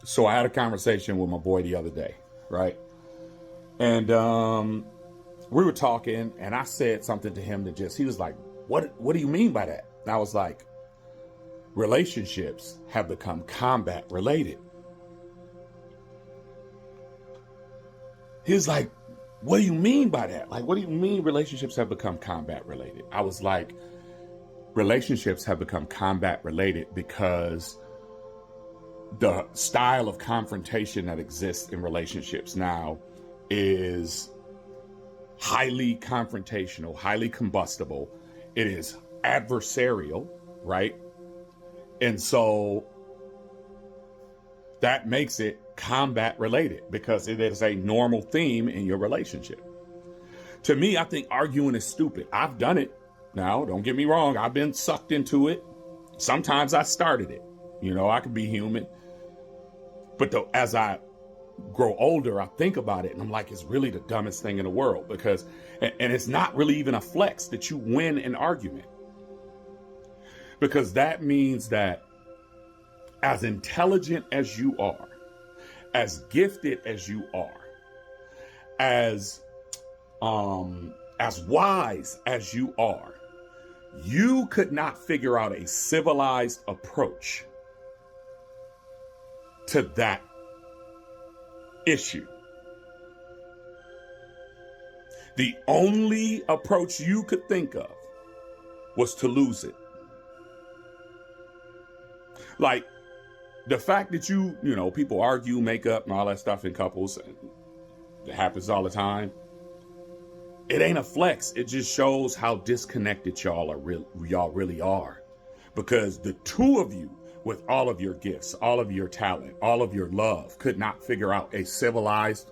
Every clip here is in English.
So I had a conversation with my boy the other day, right? And we were talking, and I said something to him that he was like, What do you mean by that? And I was like, relationships have become combat related. He was like, what do you mean by that? Like, what do you mean relationships have become combat related? I was like, relationships have become combat related because the style of confrontation that exists in relationships now is highly confrontational, highly combustible. It is adversarial, right? And so that makes it combat related because it is a normal theme in your relationship. To me, I think arguing is stupid. I've done it. Now, don't get me wrong. I've been sucked into it. Sometimes I started it. You know, I could be human. But as I grow older, I think about it and I'm like, it's really the dumbest thing in the world because, and it's not really even a flex that you win an argument. Because that means that as intelligent as you are, as gifted as you are, as wise as you are, you could not figure out a civilized approach to that issue. The only approach you could think of was to lose it. Like the fact that you know, people argue, make up and all that stuff in couples, it happens all the time. It ain't a flex. It just shows how disconnected y'all really are. Because the two of you, with all of your gifts, all of your talent, all of your love, could not figure out a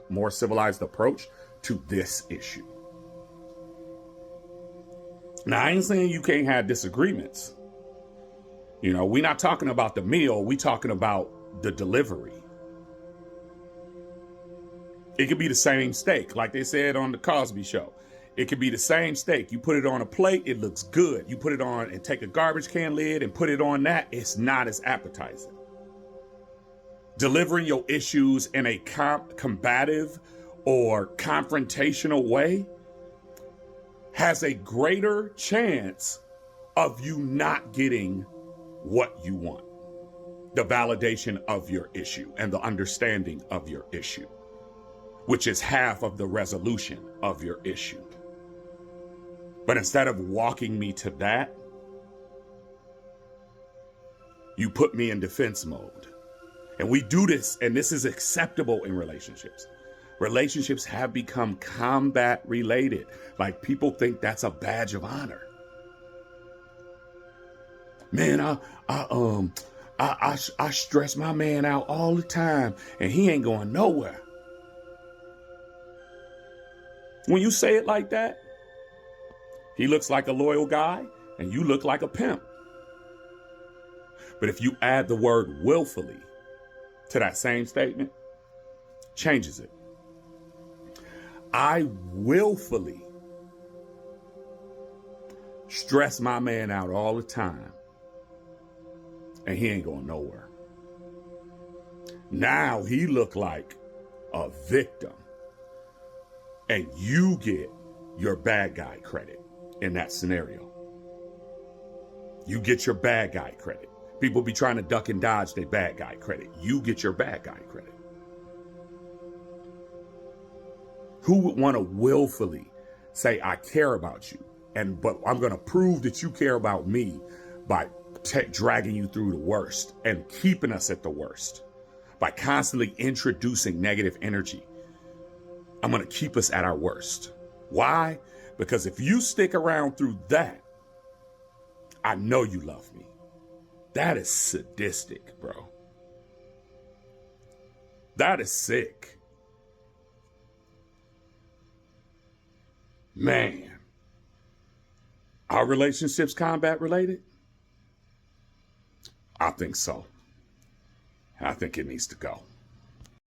more civilized approach to this issue. Now, I ain't saying you can't have disagreements. You know, we're not talking about the meal. We're talking about the delivery. It could be the same steak, like they said on the Cosby Show. It could be the same steak. You put it on a plate, it looks good. You put it on and take a garbage can lid and put it on that, it's not as appetizing. Delivering your issues in a combative or confrontational way has a greater chance of you not getting what you want. The validation of your issue and the understanding of your issue, which is half of the resolution of your issue. But instead of walking me to that, you put me in defense mode. And we do this, and this is acceptable in relationships. Relationships have become combat related. Like people think that's a badge of honor. Man, I stress my man out all the time and he ain't going nowhere. When you say it like that, he looks like a loyal guy and you look like a pimp. But if you add the word willfully to that same statement, changes it. I willfully stress my man out all the time and he ain't going nowhere. Now he look like a victim and you get your bad guy credit in that scenario. You get your bad guy credit. People be trying to duck and dodge their bad guy credit. You get your bad guy credit. Who would want to willfully say, I care about you, but I'm going to prove that you care about me by dragging you through the worst and keeping us at the worst by constantly introducing negative energy. I'm going to keep us at our worst. Why? Because if you stick around through that, I know you love me. That is sadistic, bro. That is sick. Man, are relationships combat related? I think so. I think it needs to go.